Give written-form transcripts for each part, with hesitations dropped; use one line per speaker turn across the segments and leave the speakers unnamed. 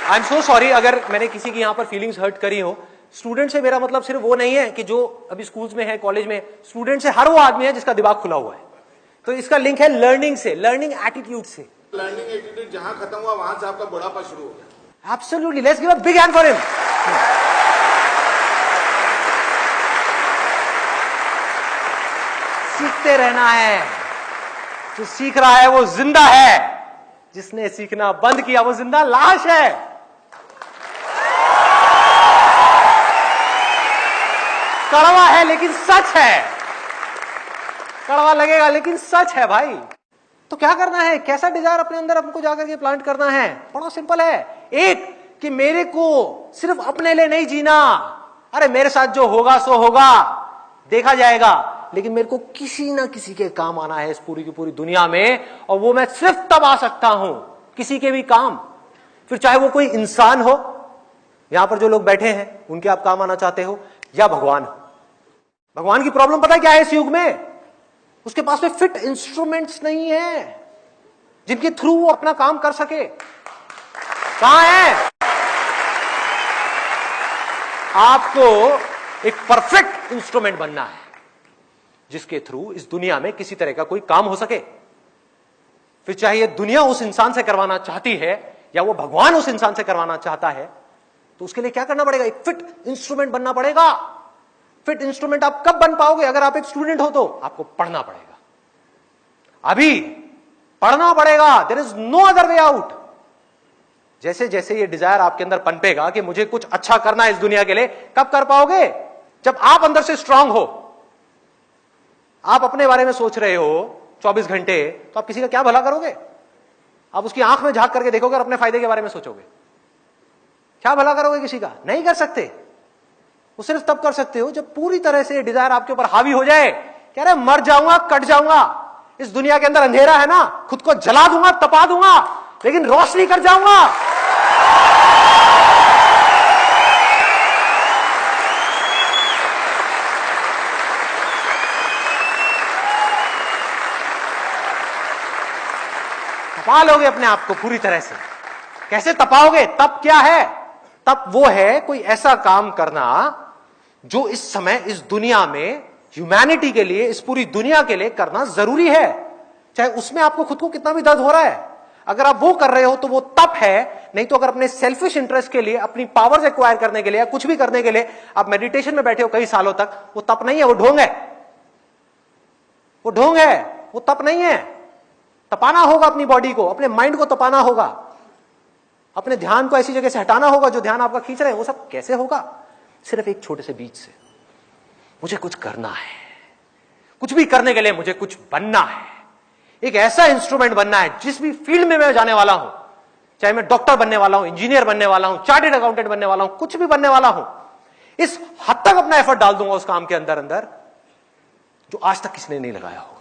I am so sorry अगर मैंने किसी की यहां पर फीलिंग्स हर्ट करी हो। स्टूडेंट से मेरा मतलब सिर्फ वो नहीं है कि जो अभी स्कूल्स में है, कॉलेज में, स्टूडेंट से हर वो आदमी है जिसका दिमाग खुला हुआ है। तो इसका लिंक है लर्निंग से, लर्निंग एटीट्यूड से।
लर्निंग एटीट्यूड जहां खत्म हुआ वहां से आपका बुढ़ापा शुरू हो गया।
Absolutely, let's give a big hand for him. सीखते रहना है। जो सीख रहा है वो जिंदा है, जिसने सीखना बंद किया वो जिंदा लाश है। कड़वा है लेकिन सच है, कड़वा लगेगा लेकिन सच है भाई। तो क्या करना है, कैसा डिजायर अपने अंदर हमको जाकर के प्लांट करना है? बड़ा सिंपल है। एक, कि मेरे को सिर्फ अपने लिए नहीं जीना। अरे मेरे साथ जो होगा सो होगा, देखा जाएगा, लेकिन मेरे को किसी ना किसी के काम आना है इस पूरी की पूरी दुनिया में, और वो मैं सिर्फ तब आ सकता हूं किसी के भी काम। फिर चाहे वो कोई इंसान हो, यहां पर जो लोग बैठे हैं उनके आप काम आना चाहते हो, या भगवान हो। भगवान की प्रॉब्लम पता है क्या है इस युग में? उसके पास में फिट इंस्ट्रूमेंट्स नहीं है जिनके थ्रू वो अपना काम कर सके। कहां है? आपको एक परफेक्ट इंस्ट्रूमेंट बनना है जिसके थ्रू इस दुनिया में किसी तरह का कोई काम हो सके। फिर चाहे ये दुनिया उस इंसान से करवाना चाहती है या वो भगवान उस इंसान से करवाना चाहता है, तो उसके लिए क्या करना पड़ेगा? एक फिट इंस्ट्रूमेंट बनना पड़ेगा। फिट इंस्ट्रूमेंट आप कब बन पाओगे? अगर आप एक स्टूडेंट हो तो आपको पढ़ना पड़ेगा, अभी पढ़ना पड़ेगा। There is no other way out. जैसे जैसे ये डिजायर आपके अंदर पनपेगा कि मुझे कुछ अच्छा करना है इस दुनिया के लिए, कब कर पाओगे? जब आप अंदर से स्ट्रांग हो। आप अपने बारे में सोच रहे हो 24 घंटे, तो आप किसी का क्या भला करोगे? आप उसकी आंख में झांक करके देखोगे और अपने फायदे के बारे में सोचोगे, क्या भला करोगे किसी का? नहीं कर सकते। वो सिर्फ तब कर सकते हो जब पूरी तरह से डिजायर आपके ऊपर हावी हो जाए। कह रहे मर जाऊंगा, कट जाऊंगा, इस दुनिया के अंदर अंधेरा है ना, खुद को जला दूंगा, तपा दूंगा, लेकिन रोशनी कर जाऊंगा। तपा लोगे अपने आप को पूरी तरह से। कैसे तपाओगे? तप क्या है? तप वो है कोई ऐसा काम करना जो इस समय इस दुनिया में ह्यूमैनिटी के लिए, इस पूरी दुनिया के लिए करना जरूरी है, चाहे उसमें आपको खुद को कितना भी दर्द हो रहा है। अगर आप वो कर रहे हो तो वो तप है। नहीं तो अगर अपने सेल्फिश इंटरेस्ट के लिए, अपनी पावर्स एक्वायर करने के लिए या कुछ भी करने के लिए आप मेडिटेशन में बैठे हो कई सालों तक, वो तप नहीं है, वो ढोंग है। वो ढोंग है, वो तप नहीं है। तपाना होगा अपनी बॉडी को, अपने माइंड को तपाना होगा, अपने ध्यान को ऐसी जगह से हटाना होगा जो ध्यान आपका खींच रहे हैं। वो सब कैसे होगा? सिर्फ एक छोटे से बीज से। मुझे कुछ करना है, कुछ भी करने के लिए मुझे कुछ बनना है, एक ऐसा इंस्ट्रूमेंट बनना है जिस भी फील्ड में मैं जाने वाला हूं, चाहे मैं डॉक्टर बनने वाला हूं, इंजीनियर बनने वाला हूं, चार्टर्ड अकाउंटेंट बनने वाला हूं, कुछ भी बनने वाला हूं, इस हद तक अपना एफर्ट डाल दूंगा उस काम के अंदर अंदर जो आज तक किसने नहीं लगाया होगा।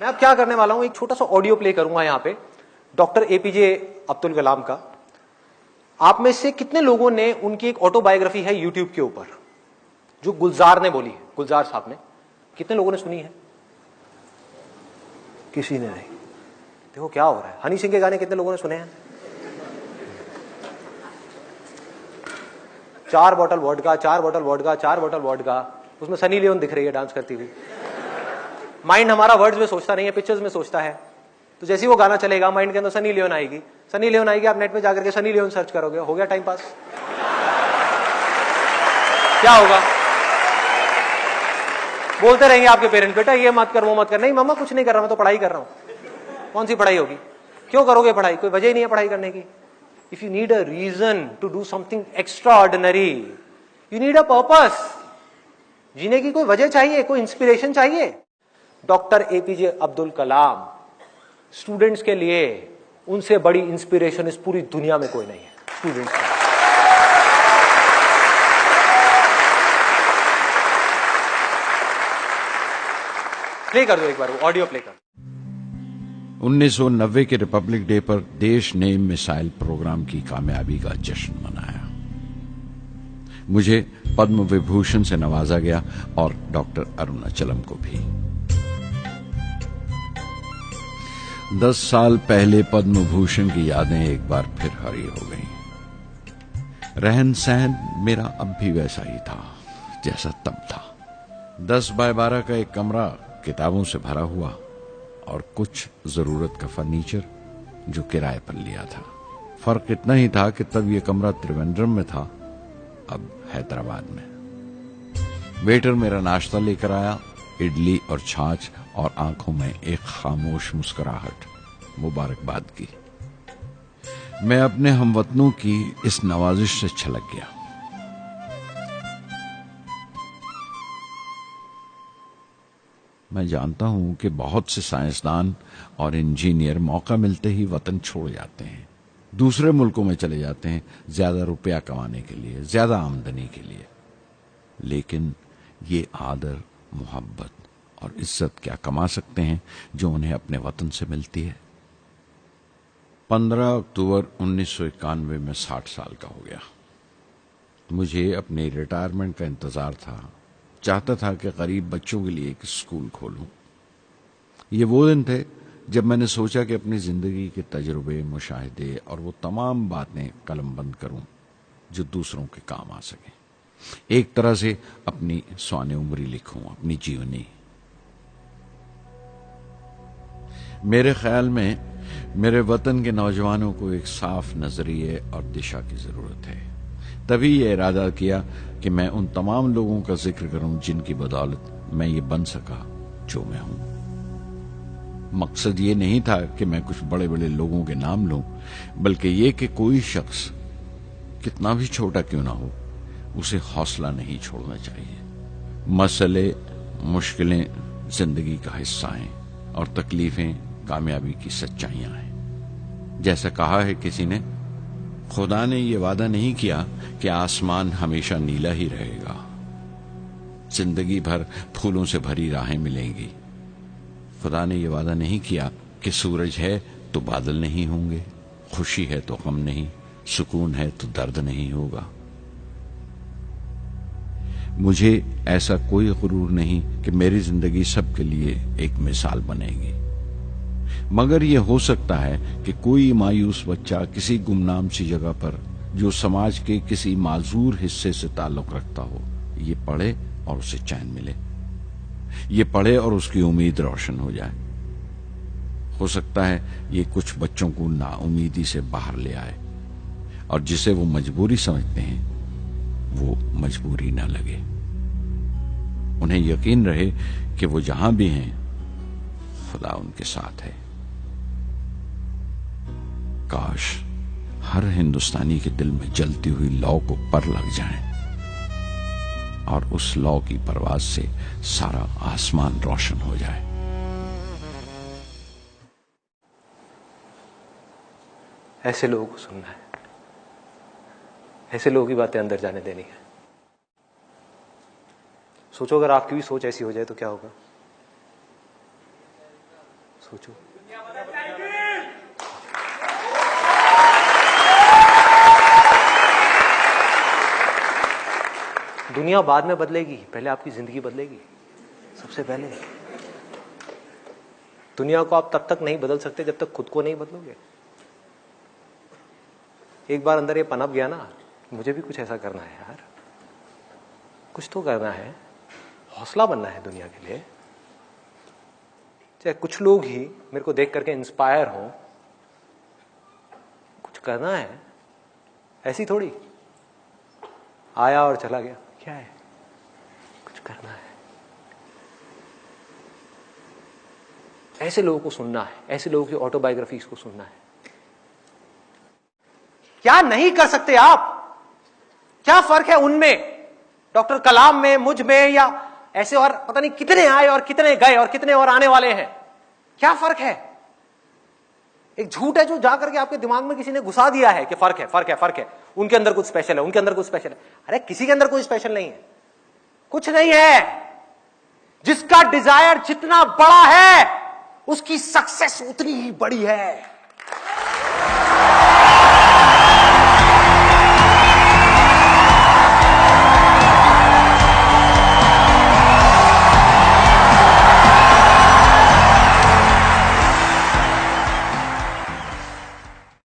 मैं अब क्या करने वाला हूं, एक छोटा सा ऑडियो प्ले करूंगा यहां पे डॉक्टर एपीजे अब्दुल कलाम का। आप में से कितने लोगों ने, उनकी एक ऑटोबायोग्राफी है यूट्यूब के ऊपर जो गुलजार ने बोली है, गुलजार साहब ने, कितने लोगों ने सुनी है? किसी ने नहीं। देखो क्या हो रहा है। हनी सिंह के गाने कितने लोगों ने सुने हैं? 4 bottle vodka, 4 bottle vodka, 4 bottle vodka. उसमें सनी लियोन दिख रही है डांस करती हुई। माइंड हमारा वर्ड्स में सोचता नहीं है, पिक्चर्स में सोचता है। तो जैसे ही वो गाना चलेगा माइंड के अंदर सनी लियोन आएगी। सनी लियोन आएगी, आप नेट पे जाकर के सनी लियोन सर्च करोगे, हो गया टाइम पास। क्या होगा? बोलते रहेंगे आपके पेरेंट्स, बेटा ये मत कर, वो मत कर। नहीं मम्मा कुछ नहीं कर रहा, मैं तो पढ़ाई कर रहा हूं। कौन सी पढ़ाई होगी? क्यों करोगे पढ़ाई? कोई वजह ही नहीं है पढ़ाई करने की। If you need a reason to do something extraordinary, you need a purpose. जीने की कोई वजह चाहिए, कोई इंस्पिरेशन चाहिए। Doctor APJ Abdul Kalam students के लिए, उनसे बड़ी इंस्पिरेशन इस पूरी दुनिया में कोई नहीं है। स्टूडेंट्स का प्ले कर दो एक बार, वो ऑडियो प्ले कर।
1990 के रिपब्लिक डे पर देश ने मिसाइल प्रोग्राम की कामयाबी का जश्न मनाया। मुझे पद्म विभूषण से नवाजा गया और डॉक्टर अरुणाचलम को भी। 10 साल पहले पद्म भूषण की यादें एक बार फिर हरी हो गईं। रहन सहन मेरा अब भी वैसा ही था जैसा तब था। 10 बाय 12 का एक कमरा किताबों से भरा हुआ और कुछ जरूरत का फर्नीचर जो किराए पर लिया था। फर्क इतना ही था कि तब यह कमरा त्रिवेंद्रम में था, अब हैदराबाद में। वेटर मेरा नाश्ता लेकर आया, इडली और छाछ, और आंखों में एक खामोश मुस्कुराहट मुबारकबाद की। मैं अपने हमवतनों की इस नवाजिश से छलक गया। मैं जानता हूं कि बहुत से साइंसदान और इंजीनियर मौका मिलते ही वतन छोड़ जाते हैं, दूसरे मुल्कों में चले जाते हैं ज्यादा रुपया कमाने के लिए, ज्यादा आमदनी के लिए। लेकिन ये आदर, मोहब्बत और इज्जत क्या कमा सकते हैं जो उन्हें अपने वतन से मिलती है। 15 अक्टूबर 1991 में 60 साल का हो गया। मुझे अपने रिटायरमेंट का इंतजार था। चाहता था कि गरीब बच्चों के लिए एक स्कूल खोलूं। ये वो दिन थे जब मैंने सोचा कि अपनी जिंदगी के तजुर्बे, मुशाहिदे और वो तमाम बातें कलमबंद करूं जो दूसरों के काम आ सके। एक तरह से अपनी स्वाने उम्री लिखूं, अपनी जीवनी। मेरे ख्याल में मेरे वतन के नौजवानों को एक साफ नजरिए और दिशा की जरूरत है। तभी यह इरादा किया कि मैं उन तमाम लोगों का जिक्र करूं जिनकी बदौलत मैं ये बन सका जो मैं हूं। मकसद ये नहीं था कि मैं कुछ बड़े बड़े लोगों के नाम लूं, बल्कि ये कि कोई शख्स कितना भी छोटा क्यों ना हो, उसे हौसला नहीं छोड़ना चाहिए। मसले, मुश्किलें जिंदगी का हिस्सा हैं और तकलीफें कामयाबी की सच्चाइयां हैं। जैसा कहा है किसी ने, खुदा ने यह वादा नहीं किया कि आसमान हमेशा नीला ही रहेगा, जिंदगी भर फूलों से भरी राहें मिलेंगी। खुदा ने यह वादा नहीं किया कि सूरज है तो बादल नहीं होंगे, खुशी है तो गम नहीं, सुकून है तो दर्द नहीं होगा। मुझे ऐसा कोई गुरूर नहीं कि मेरी जिंदगी सबके लिए एक मिसाल बनेगी, मगर यह हो सकता है कि कोई मायूस बच्चा किसी गुमनाम सी जगह पर जो समाज के किसी माजूर हिस्से से ताल्लुक रखता हो, ये पढ़े और उसे चैन मिले, ये पढ़े और उसकी उम्मीद रोशन हो जाए। हो सकता है ये कुछ बच्चों को नाउमीदी से बाहर ले आए और जिसे वो मजबूरी समझते हैं वो मजबूरी न लगे। उन्हें यकीन रहे कि वो जहां भी हैं खुदा उनके साथ है। काश हर हिंदुस्तानी के दिल में जलती हुई लौ को पर लग जाए और उस लौ की परवाज से सारा आसमान रोशन हो जाए।
ऐसे लोगों को सुनना है, ऐसे लोगों की बातें अंदर जाने देनी है। सोचो अगर आपकी भी सोच ऐसी हो जाए तो क्या होगा। सोचो। दुनिया बाद में बदलेगी, पहले आपकी जिंदगी बदलेगी। सबसे पहले दुनिया को आप तब तक नहीं बदल सकते जब तक खुद को नहीं बदलोगे। एक बार अंदर ये पनप गया ना, मुझे भी कुछ ऐसा करना है यार, कुछ तो करना है, हौसला बनना है दुनिया के लिए। चाहे कुछ लोग ही मेरे को देख करके इंस्पायर हो, कुछ करना है। ऐसी थोड़ी आया और चला गया, क्या है, कुछ करना है। ऐसे लोगों को सुनना है, ऐसे लोगों की ऑटोबायोग्राफीज को सुनना है। क्या नहीं कर सकते आप? क्या फर्क है उनमें, डॉक्टर कलाम में, मुझ में, या ऐसे और पता नहीं कितने आए और कितने गए और कितने और आने वाले हैं? क्या फर्क है? एक झूठ है जो जाकर के आपके दिमाग में किसी ने घुसा दिया है कि फर्क है, फर्क है, फर्क है, उनके अंदर कुछ स्पेशल है, उनके अंदर कुछ स्पेशल है। अरे किसी के अंदर कोई स्पेशल नहीं है, कुछ नहीं है। जिसका डिजायर जितना बड़ा है उसकी सक्सेस उतनी ही बड़ी है।